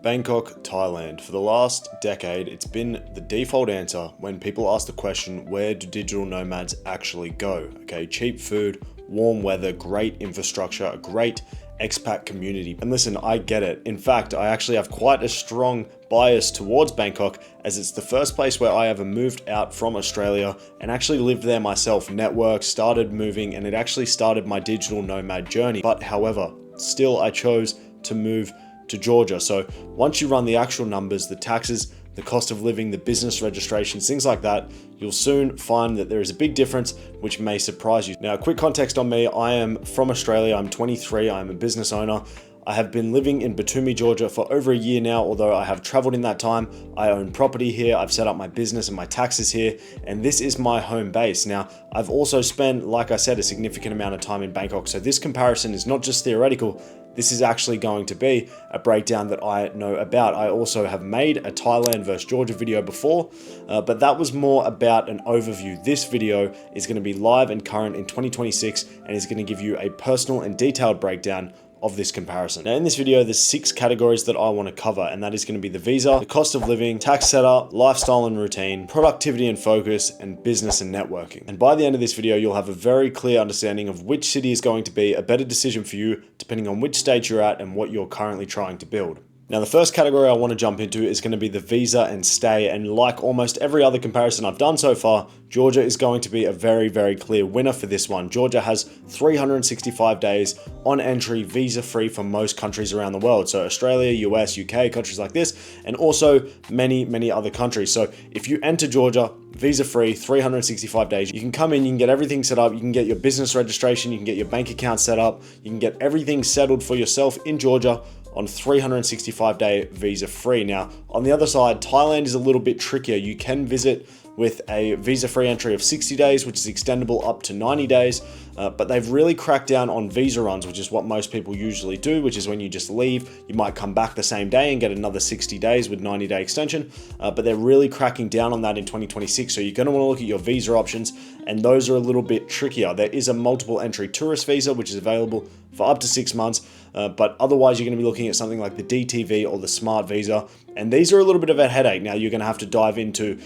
Bangkok, Thailand. For the last decade, it's been the default answer when people ask the question, where do digital nomads actually go? Okay, cheap food, warm weather, great infrastructure, a great expat community. And listen, I get it. In fact, I actually have quite a strong bias towards Bangkok as it's the first place where I ever moved out from Australia and actually lived there myself, networked, started moving, and it actually started my digital nomad journey. But however, still I chose to move to Georgia. So once you run the actual numbers, the taxes, the cost of living, the business registrations, things like that, you'll soon find that there is a big difference which may surprise you. Now, quick context on me, I am from Australia, I'm 23, I'm a business owner. I have been living in Batumi, Georgia for over a year now, although I have traveled in that time. I own property here, I've set up my business and my taxes here, and this is my home base. Now, I've also spent, like I said, a significant amount of time in Bangkok, so this comparison is not just theoretical, this is actually going to be a breakdown that I know about. I also have made a Thailand versus Georgia video before, but that was more about an overview. This video is going to be live and current in 2026 and is going to give you a personal and detailed breakdown of this comparison. Now in this video, there's 6 categories that I want to cover, and that is going to be the visa, the cost of living, tax setup, lifestyle and routine, productivity and focus, and business and networking. And by the end of this video, you'll have a very clear understanding of which city is going to be a better decision for you, depending on which stage you're at and what you're currently trying to build. Now, the first category I want to jump into is going to be the visa and stay. And like almost every other comparison I've done so far, Georgia is going to be a very, very clear winner for this one. Georgia has 365 days on entry, visa-free for most countries around the world. So Australia, US, UK, countries like this, and also many, many other countries. So if you enter Georgia, visa-free, 365 days, you can come in, you can get everything set up, you can get your business registration, you can get your bank account set up, you can get everything settled for yourself in Georgia on 365-day visa-free. Now, on the other side, Thailand is a little bit trickier. You can visit with a visa-free entry of 60 days, which is extendable up to 90 days, but they've really cracked down on visa runs, which is what most people usually do, which is when you just leave, you might come back the same day and get another 60 days with 90-day extension, but they're really cracking down on that in 2026, so you're going to want to look at your visa options, and those are a little bit trickier. There is a multiple entry tourist visa, which is available for up to 6 months, but otherwise you're going to be looking at something like the DTV or the Smart Visa, and these are a little bit of a headache. Now you're going to have to dive into,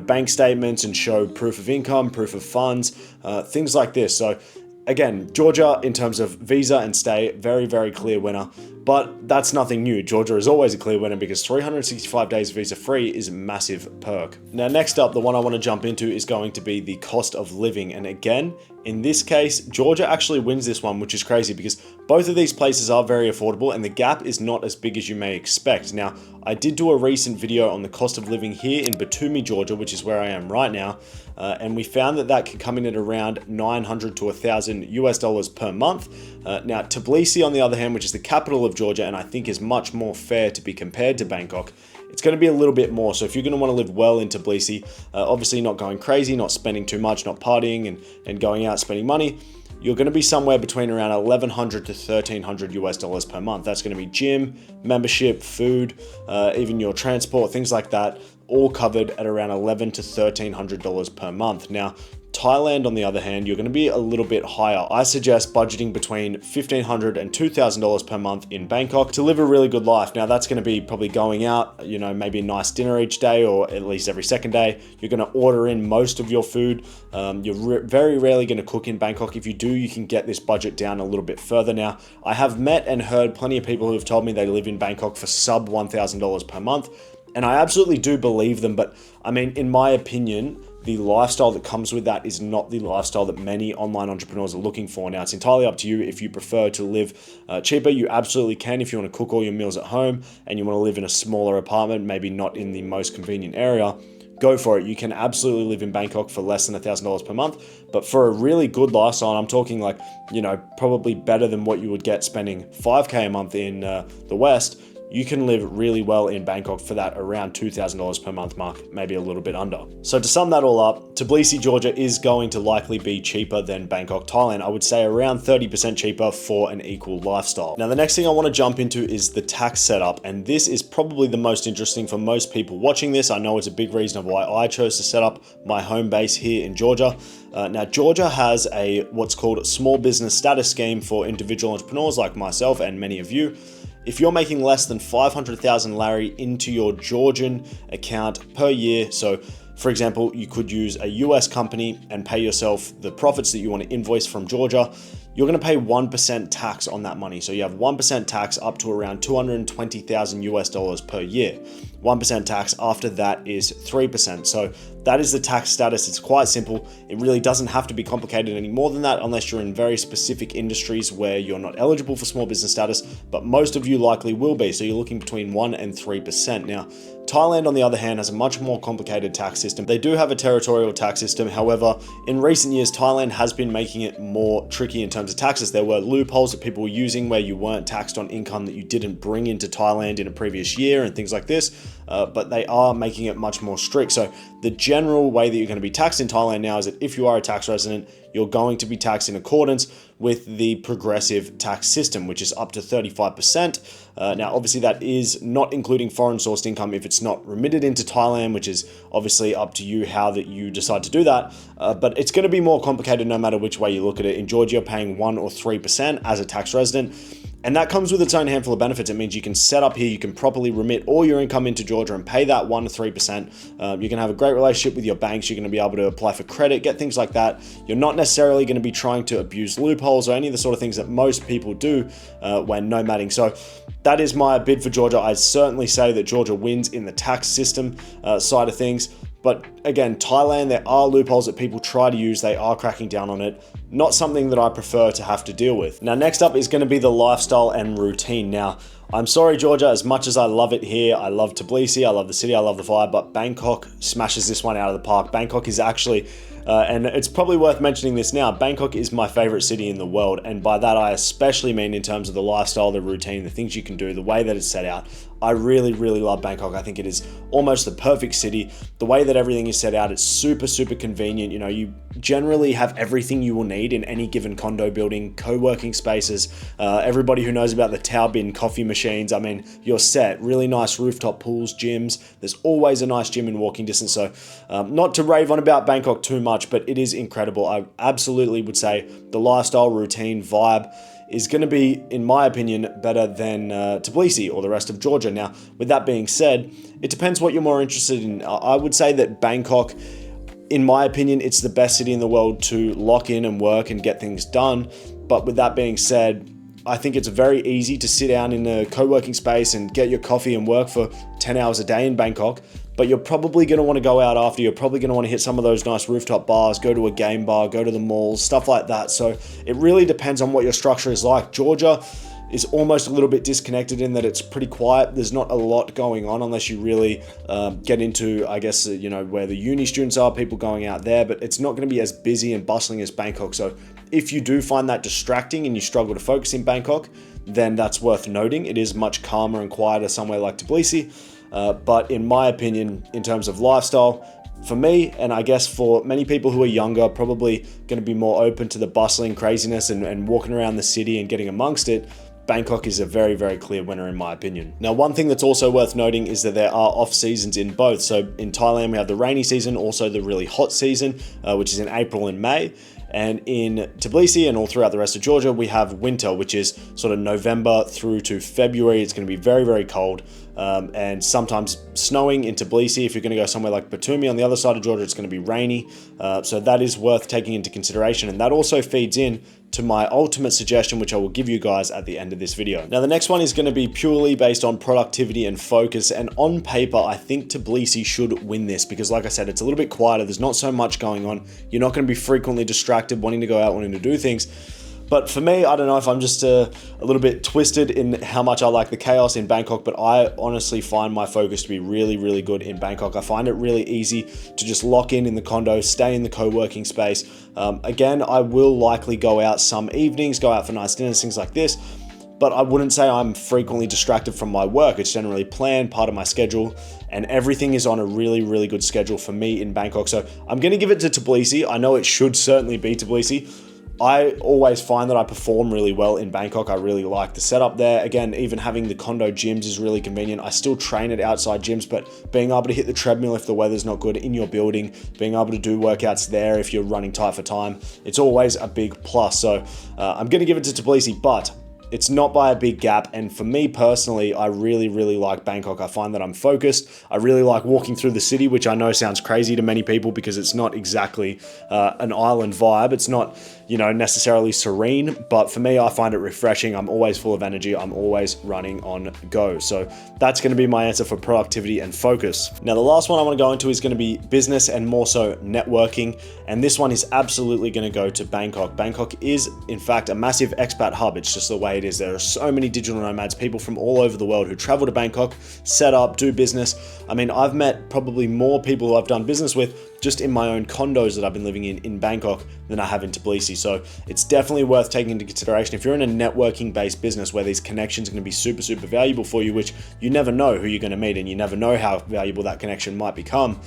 bank statements and show proof of income, proof of funds, things like this. So again, Georgia in terms of visa and stay, very, very clear winner, but that's nothing new. Georgia is always a clear winner because 365 days visa free is a massive perk. Now, next up, the one I want to jump into is going to be the cost of living. And again, in this case, Georgia actually wins this one, which is crazy because both of these places are very affordable and the gap is not as big as you may expect. Now, I did do a recent video on the cost of living here in Batumi, Georgia, which is where I am right now. And we found that can come in at around $900 to $1,000 per month. Now, Tbilisi, on the other hand, which is the capital of Georgia, and I think is much more fair to be compared to Bangkok, it's going to be a little bit more. So if you're going to want to live well in Tbilisi, obviously not going crazy, not spending too much, not partying and going out spending money, you're going to be somewhere between around $1,100 to $1,300 per month. That's going to be gym, membership, food, even your transport, things like that, all covered at around $1,100 to $1,300 per month. Now, Thailand, on the other hand, you're going to be a little bit higher. I suggest budgeting between $1,500 and $2,000 per month in Bangkok to live a really good life. Now, that's going to be probably going out, maybe a nice dinner each day or at least every second day. You're going to order in most of your food. You're very rarely going to cook in Bangkok. If you do, you can get this budget down a little bit further. Now, I have met and heard plenty of people who have told me they live in Bangkok for sub $1,000 per month. And I absolutely do believe them, but I mean, in my opinion, the lifestyle that comes with that is not the lifestyle that many online entrepreneurs are looking for. Now, it's entirely up to you. If you prefer to live cheaper, you absolutely can. If you want to cook all your meals at home and you want to live in a smaller apartment, maybe not in the most convenient area, go for it. You can absolutely live in Bangkok for less than $1,000 per month, but for a really good lifestyle, I'm talking like, probably better than what you would get spending $5K a month in the West, you can live really well in Bangkok for that around $2,000 per month mark, maybe a little bit under. So to sum that all up, Tbilisi, Georgia is going to likely be cheaper than Bangkok, Thailand. I would say around 30% cheaper for an equal lifestyle. Now, the next thing I want to jump into is the tax setup. And this is probably the most interesting for most people watching this. I know it's a big reason of why I chose to set up my home base here in Georgia. Now, Georgia has what's called a small business status scheme for individual entrepreneurs like myself and many of you. if you're making less than 500,000 Lari into your Georgian account per year, so for example, you could use a US company and pay yourself the profits that you want to invoice from Georgia, you're going to pay 1% tax on that money. So you have 1% tax up to around 220,000 US dollars per year. 1% tax after that is 3%. So that is the tax status. It's quite simple. It really doesn't have to be complicated any more than that unless you're in very specific industries where you're not eligible for small business status, but most of you likely will be. So you're looking between 1 and 3%. Now, Thailand, on the other hand, has a much more complicated tax system. They do have a territorial tax system. However, in recent years, Thailand has been making it more tricky in terms of taxes. There were loopholes that people were using where you weren't taxed on income that you didn't bring into Thailand in a previous year and things like this, but they are making it much more strict. So the general way that you're going to be taxed in Thailand now is that if you are a tax resident, you're going to be taxed in accordance with the progressive tax system, which is up to 35%. Now, obviously, that is not including foreign sourced income if it's not remitted into Thailand, which is obviously up to you how that you decide to do that. But it's going to be more complicated no matter which way you look at it. In Georgia, you're paying 1 or 3% as a tax resident. And that comes with its own handful of benefits. It means you can set up here, you can properly remit all your income into Georgia and pay that 1 to 3%. You're going to have a great relationship with your banks. You're going to be able to apply for credit, get things like that. You're not necessarily going to be trying to abuse loopholes or any of the sort of things that most people do when nomading. So that is my bid for Georgia. I certainly say that Georgia wins in the tax system side of things. But again, Thailand, there are loopholes that people try to use. They are cracking down on it. Not something that I prefer to have to deal with. Now, next up is going to be the lifestyle and routine. Now, I'm sorry, Georgia, as much as I love it here, I love Tbilisi, I love the city, I love the vibe, but Bangkok smashes this one out of the park. Bangkok is actually, and it's probably worth mentioning this now, Bangkok is my favorite city in the world. And by that, I especially mean in terms of the lifestyle, the routine, the things you can do, the way that it's set out. I really, really love Bangkok. I think it is almost the perfect city. The way that everything is set out, it's super, super convenient. You know, you generally have everything you will need in any given condo building, co-working spaces. Everybody who knows about the Tao Bin coffee machines, I mean, you're set. Really nice rooftop pools, gyms. There's always a nice gym in walking distance. So not to rave on about Bangkok too much, but it is incredible. I absolutely would say the lifestyle, routine, vibe is going to be, in my opinion, better than Tbilisi or the rest of Georgia. Now, with that being said, it depends what you're more interested in. I would say that Bangkok, in my opinion, it's the best city in the world to lock in and work and get things done. But with that being said, I think it's very easy to sit down in a co-working space and get your coffee and work for 10 hours a day in Bangkok. But you're probably going to want to go out after. You're probably going to want to hit some of those nice rooftop bars, go to a game bar, go to the malls, stuff like that. So it really depends on what your structure is like. Georgia is almost a little bit disconnected in that it's pretty quiet. There's not a lot going on unless you really get into, I guess, you know, where the uni students are, people going out there, but it's not going to be as busy and bustling as Bangkok. So if you do find that distracting and you struggle to focus in Bangkok, then that's worth noting. It is much calmer and quieter somewhere like Tbilisi. But in my opinion, in terms of lifestyle, for me, and I guess for many people who are younger, probably going to be more open to the bustling craziness and walking around the city and getting amongst it, Bangkok is a very, very clear winner in my opinion. Now, one thing that's also worth noting is that there are off seasons in both. So in Thailand, we have the rainy season, also the really hot season, which is in April and May. And in Tbilisi and all throughout the rest of Georgia, we have winter, which is sort of November through to February. It's going to be very, very cold and sometimes snowing in Tbilisi. If you're going to go somewhere like Batumi on the other side of Georgia, it's going to be rainy. So that is worth taking into consideration. And that also feeds in to my ultimate suggestion, which I will give you guys at the end of this video. Now, the next one is going to be purely based on productivity and focus. And on paper, I think Tbilisi should win this because, like I said, it's a little bit quieter. There's not so much going on. You're not going to be frequently distracted, wanting to go out, wanting to do things. But for me, I don't know if I'm just a little bit twisted in how much I like the chaos in Bangkok, but I honestly find my focus to be really, really good in Bangkok. I find it really easy to just lock in the condo, stay in the co-working space. Again, I will likely go out some evenings, go out for nice dinners, things like this, but I wouldn't say I'm frequently distracted from my work. It's generally planned, part of my schedule, and everything is on a really, really good schedule for me in Bangkok. So I'm going to give it to Tbilisi. I know it should certainly be Tbilisi. I always find that I perform really well in Bangkok. I really like the setup there. Again, even having the condo gyms is really convenient. I still train at outside gyms, but being able to hit the treadmill if the weather's not good in your building, being able to do workouts there if you're running tight for time, it's always a big plus. So I'm going to give it to Tbilisi, but it's not by a big gap. And for me personally, I really, really like Bangkok. I find that I'm focused. I really like walking through the city, which I know sounds crazy to many people because it's not exactly an island vibe. It's not, necessarily serene, but for me, I find it refreshing. I'm always full of energy. I'm always running on go. So that's going to be my answer for productivity and focus. Now, the last one I want to go into is going to be business and more so networking. And this one is absolutely going to go to Bangkok. Bangkok is, in fact, a massive expat hub. It's just the way it is. There are so many digital nomads, people from all over the world who travel to Bangkok, set up, do business. I mean, I've met probably more people who I've done business with just in my own condos that I've been living in Bangkok than I have in Tbilisi. So it's definitely worth taking into consideration. If you're in a networking based business where these connections are going to be super, super valuable for you, which you never know who you're going to meet and you never know how valuable that connection might become,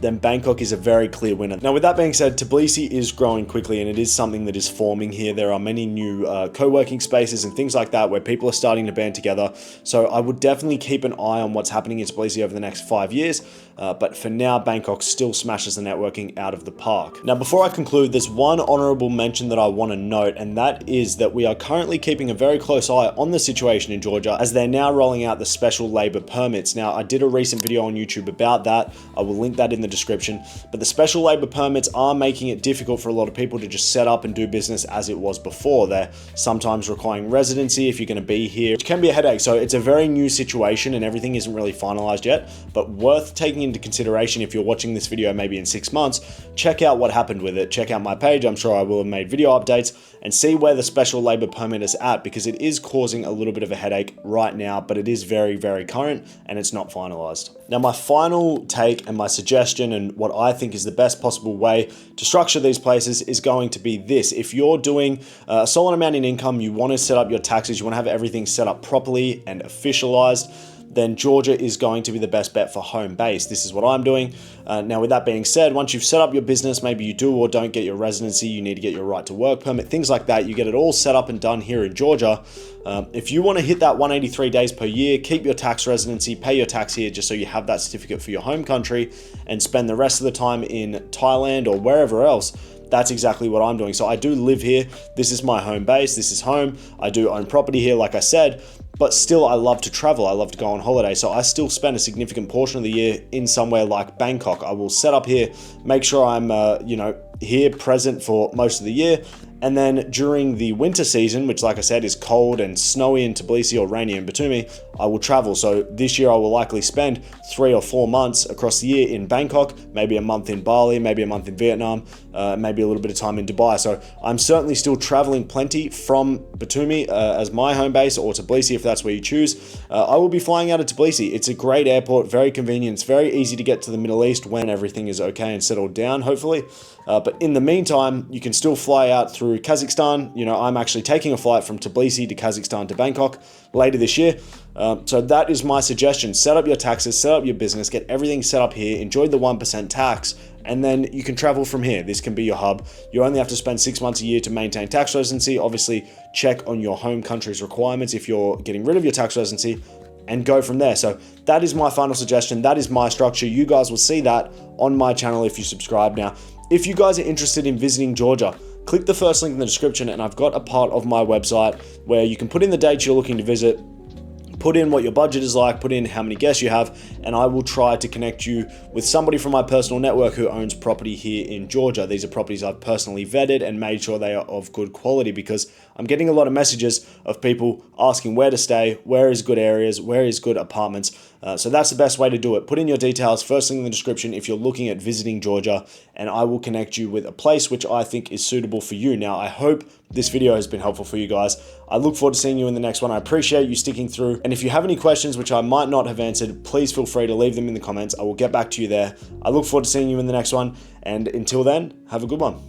then Bangkok is a very clear winner. Now, with that being said, Tbilisi is growing quickly and it is something that is forming here. There are many new co-working spaces and things like that where people are starting to band together. So I would definitely keep an eye on what's happening in Tbilisi over the next 5 years. But for now, Bangkok still smashes the networking out of the park. Now, before I conclude, there's one honorable mention that I want to note, and that is that we are currently keeping a very close eye on the situation in Georgia as they're now rolling out the special labor permits. Now, I did a recent video on YouTube about that. I will link that in the description, but the special labor permits are making it difficult for a lot of people to just set up and do business as it was before. They're sometimes requiring residency if you're going to be here, which can be a headache. So it's a very new situation and everything isn't really finalized yet, but worth taking into consideration. If you're watching this video maybe in 6 months, check out what happened with it. Check out my page. I'm sure I will have made video updates and see where the special labor permit is at, because it is causing a little bit of a headache right now, but it is very, very current and it's not finalized. Now, my final take and my suggestion and what I think is the best possible way to structure these places is going to be this. If you're doing a solid amount in income, you want to set up your taxes, you want to have everything set up properly and officialized, then Georgia is going to be the best bet for home base. This is what I'm doing. Now, with that being said, once you've set up your business, maybe you do or don't get your residency, you need to get your right to work permit, things like that. You get it all set up and done here in Georgia. If you want to hit that 183 days per year, keep your tax residency, pay your tax here just so you have that certificate for your home country and spend the rest of the time in Thailand or wherever else, that's exactly what I'm doing. So I do live here. This is my home base. This is home. I do own property here, like I said, but still I love to travel. I love to go on holiday. So I still spend a significant portion of the year in somewhere like Bangkok. I will set up here, make sure I'm, here present for most of the year. And then during the winter season, which like I said is cold and snowy in Tbilisi or rainy in Batumi, I will travel. So this year I will likely spend 3 or 4 months across the year in Bangkok, maybe a month in Bali, maybe a month in Vietnam, maybe a little bit of time in Dubai. So I'm certainly still traveling plenty from Batumi as my home base, or Tbilisi if that's where you choose. I will be flying out of Tbilisi. It's a great airport, very convenient. It's very easy to get to the Middle East when everything is okay and settled down, hopefully. But in the meantime, you can still fly out through Kazakhstan. I'm actually taking a flight from Tbilisi to Kazakhstan to Bangkok later this year. So that is my suggestion. Set up your taxes, set up your business, get everything set up here, enjoy the 1% tax, and then you can travel from here. This can be your hub. You only have to spend 6 months a year to maintain tax residency. Obviously, check on your home country's requirements if you're getting rid of your tax residency, and go from there. So that is my final suggestion. That is my structure. You guys will see that on my channel if you subscribe. Now, if you guys are interested in visiting Georgia, click the first link in the description and I've got a part of my website where you can put in the dates you're looking to visit, put in what your budget is like, put in how many guests you have, and I will try to connect you with somebody from my personal network who owns property here in Georgia. These are properties I've personally vetted and made sure they are of good quality, because I'm getting a lot of messages of people asking where to stay, where is good areas, where is good apartments. So that's the best way to do it. Put in your details, first link in the description if you're looking at visiting Georgia, and I will connect you with a place which I think is suitable for you. Now, I hope this video has been helpful for you guys. I look forward to seeing you in the next one. I appreciate you sticking through. And if you have any questions which I might not have answered, please feel free to leave them in the comments. I will get back to you there. I look forward to seeing you in the next one. And until then, have a good one.